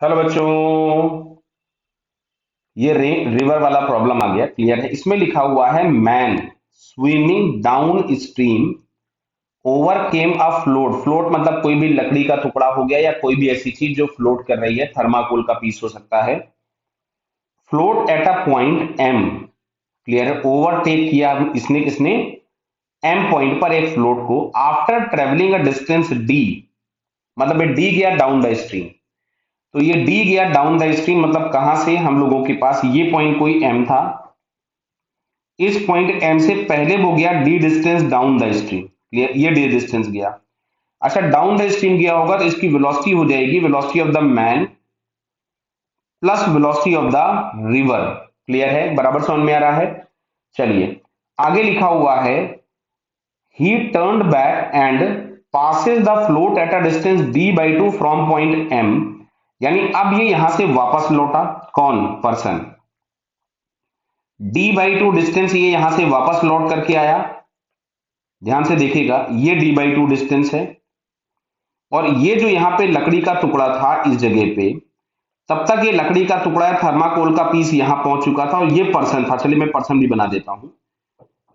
Hello बच्चों। ये river वाला प्रॉब्लम आ गया, क्लियर है। इसमें लिखा हुआ है man swimming down stream over केम अ फ्लोट। फ्लोट मतलब कोई भी लकड़ी का टुकड़ा हो गया या कोई भी ऐसी चीज जो फ्लोट कर रही है, थर्माकोल का पीस हो सकता है। Float at a point M, clear है। ओवरटेक किया इसने, किसने? एम पॉइंट पर एक फ्लोट को। After travelling a distance D, मतलब ये डी गया डाउन द स्ट्रीम। तो ये डी गया डाउन द स्ट्रीम मतलब कहां से? हम लोगों के पास ये पॉइंट कोई एम था, इस पॉइंट एम से पहले वो गया D distance down the stream, clear. ये डी डिस्टेंस गया। अच्छा, डाउन द स्ट्रीम गया होगा तो इसकी वेलोसिटी हो जाएगी velocity of the man plus velocity of the river, clear है। बराबर समझ में आ रहा है। चलिए आगे लिखा हुआ है ही turned back and passes the float at a distance d/2 from point m। यानी अब ये यहां से वापस लौटा, कौन? पर्सन। d/2 डिस्टेंस ये यहां से वापस लौट करके आया। ध्यान से देखिएगा, ये d/2 डिस्टेंस है। और ये जो यहाँ पे लकड़ी का टुकड़ा था इस जगह पे, तब तक ये लकड़ी का टुकड़ा थर्माकोल का पीस यहाँ पहुंच चुका था और ये पर्सन था। चलिए मैं पर्सन भी बना देता हूं।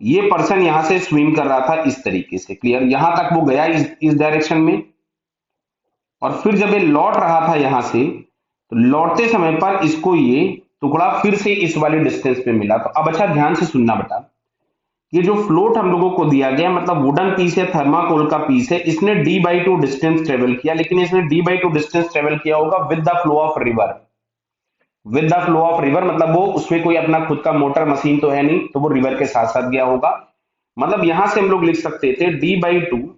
ये पर्सन यहां से स्विम कर रहा था इस तरीके से, क्लियर। यहां तक वो गया इस डायरेक्शन में, और फिर जब ये लौट रहा था यहां से, तो लौटते समय पर इसको ये टुकड़ा फिर से इस वाले डिस्टेंस पे मिला। तो अब अच्छा ध्यान से सुनना बेटा, ये जो फ्लोट हम लोगों को दिया गया मतलब वुडन पीस है, थर्माकोल का पीस है, इसने d/2 डिस्टेंस ट्रेवल किया, लेकिन इसने d/2 डिस्टेंस ट्रेवल किया होगा with the flow of river. With the flow of river मतलब वो उसमें कोई अपना खुद का मोटर मशीन तो है नहीं, तो वो रिवर के साथ साथ गया होगा। मतलब यहां से हम लोग लिख सकते थे d/2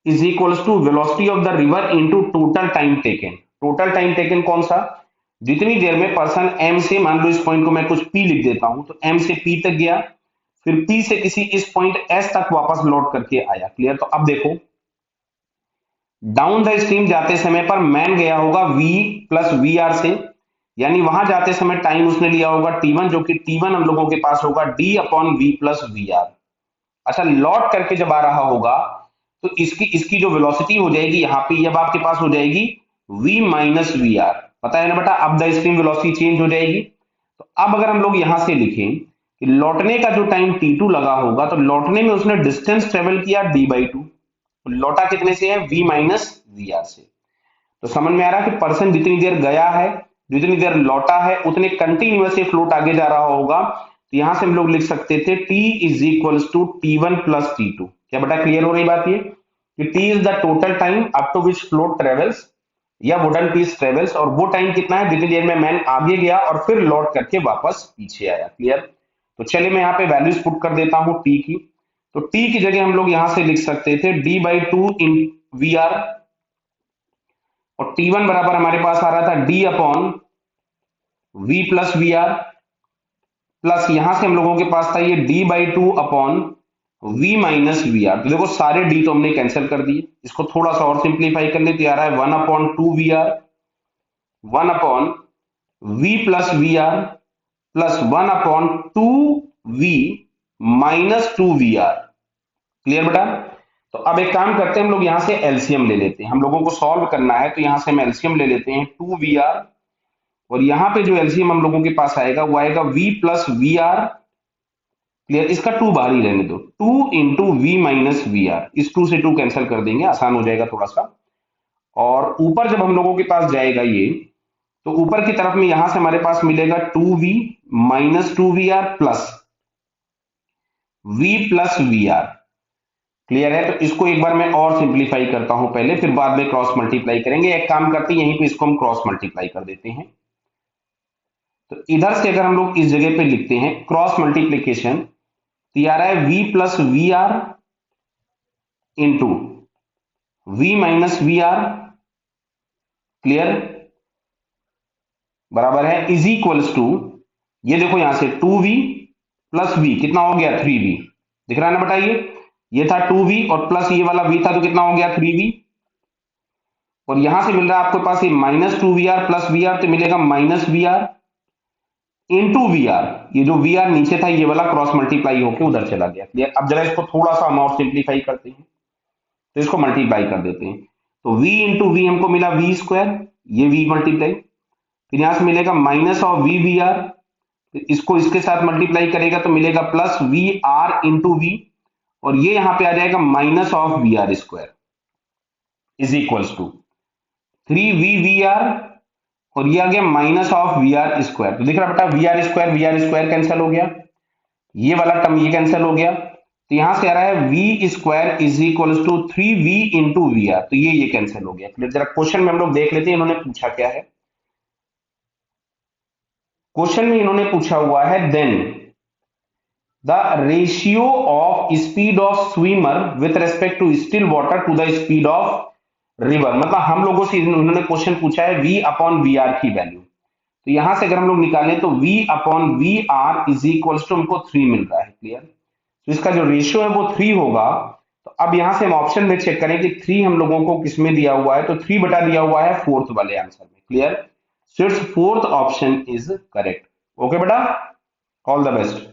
is equals to velocity of the river into total time taken. Total time taken कौन सा? जितनी देर में पर्सन एम से, मान लो इस पॉइंट को मैं कुछ पी लिख देता हूं, तो एम से पी तक गया, फिर पी से किसी इस पॉइंट एस तक वापस लौट करके आया, क्लियर। तो अब देखो डाउन द स्ट्रीम जाते समय पर मैन गया होगा v प्लस वी आर से, यानी वहां जाते समय टाइम उसने लिया होगा t1, जो कि t1 हम लोगों के पास होगा d/v प्लस वी आर। अच्छा, लौट करके जब आ रहा होगा तो इसकी इसकी जो वेलोसिटी हो जाएगी यहाँ पे, अब आपके पास हो जाएगी v माइनस वी आर। पता है ना बेटा, अब द स्ट्रीम वेलोसिटी चेंज हो जाएगी। तो अब अगर हम लोग यहां से लिखें कि लौटने का जो टाइम t2 लगा होगा, तो लौटने में उसने डिस्टेंस ट्रेवल किया d/2, लौटा कितने से है? v माइनस वी आर से। तो समझ में आ रहा है कि पर्सन जितनी देर गया है, जितनी देर लौटा है, उतने कंटिन्यूअस ये फ्लोट आगे जा रहा होगा। तो यहां से हम लोग लिख सकते थे t is equals to t1 plus t2। क्या बेटा क्लियर हो रही बात ये कि t is the total time up to which float travels या वुडन पीस ट्रेवल्स, और वो टाइम कितना है? जितनी देर में मैन आगे गया और फिर लौट करके वापस पीछे आया, क्लियर। तो चलिए मैं यहाँ पे वैल्यूज पुट कर देता हूं t की। तो t की जगह हम लोग यहां से लिख सकते थे d/2 इन वी आर, और t1 बराबर हमारे पास आ रहा था d/v plus we R, plus यहां से हम लोगों के पास था ये d/2 upon v minus V are. तो देखो सारे d तो हमने कैंसिल कर दिए, इसको थोड़ा सा और सिंप्लीफाई कर लेते आ रहा है 1/2 V R, 1/v plus we R plus 1/2v minus 2vr, clear बेटा। तो अब एक काम करते हैं, हम लोग यहां से एलसीएम ले लेते हैं। हम लोगों को सॉल्व करना है तो यहां से हम एलसीएम ले लेते हैं 2vr, और यहां पे जो एलसीएम हम लोगों के पास आएगा वो आएगा v plus we R, clear. इसका 2 बाहर ही रहने दो, 2 into V minus V R, इस 2 से 2 कैंसिल कर देंगे, आसान हो जाएगा थोड़ा सा। और ऊपर जब हम लोगों के पास जाएगा ये, तो ऊपर की तरफ में यहां से हमारे पास मिलेगा 2v minus 2vr plus v plus we R, clear है। तो इसको एक बार मैं और सिंप्लीफाई करता हूं पहले, फिर बाद में क्रॉस मल्टीप्लाई करेंगे। एक काम करते हैं, यहीं पे इसको हम क्रॉस मल्टीप्लाई कर देते हैं। तो इधर से अगर हम लोग इस जगह पे लिखते हैं क्रॉस मल्टीप्लीकेशन, तो ये आ रहा है v plus we are into v minus V R, clear, बराबर है इज इक्वल्स टू, ये देखो यहां से 2v प्लस v कितना हो गया? 3v। दिख रहा है ना बेटा, ये था 2v और प्लस ये वाला v था, तो कितना हो गया? 3v। और यहां से मिल रहा है आपके पास ये minus 2vr plus we are, तो मिलेगा minus V are into we R. ये जो वी आर नीचे था ये वाला क्रॉस मल्टीप्लाई होकर उधर चला गया, क्लियर। अब जरा इसको थोड़ा सा हम और सिंप्लीफाई करते हैं, तो इसको मल्टीप्लाई कर देते हैं। तो v इंटू वी हमको मिला v स्क्वायर, ये v मल्टीप्लाई, फिर यहां से मिलेगा minus of v v r, इसको इसके साथ मल्टीप्लाई करेगा तो मिलेगा plus we are into v, और ये यहां पे आ जाएगा minus of v r square is equals to 3 v v r, और ये आ गया minus of v r square. तो दिख रहा बेटा वी आर स्क्वायर कैंसिल हो गया, ये वाला टर्म ये कैंसिल हो गया, तो यहां से आ रहा है v square is equals to 3v into we are, तो ये कैंसिल हो गया। फिर जरा क्वेश्चन में हम लोग देख लेते हैं इन्होंने पूछा क्या है। क्वेश्चन में इन्होंने पूछा हुआ है then the ratio of speed of swimmer with respect to still water to the speed of river, मतलब हम लोगों से इन्होंने क्वेश्चन पूछा है v अपॉन वी आर की वैल्यू। तो यहां से अगर हम लोग निकालें तो v upon v r is equals to हमको 3 मिल रहा है, क्लियर। तो इसका जो रेशियो है वो 3 होगा। तो अब यहां से हम ऑप्शन में चेक करें कि 3 हम लोगों को किसमें दिया हुआ है, तो 3 बटा दिया हुआ है फोर्थ वाले आंसर में, clear. So it's fourth option is correct. Okay बेटा, ऑल द बेस्ट।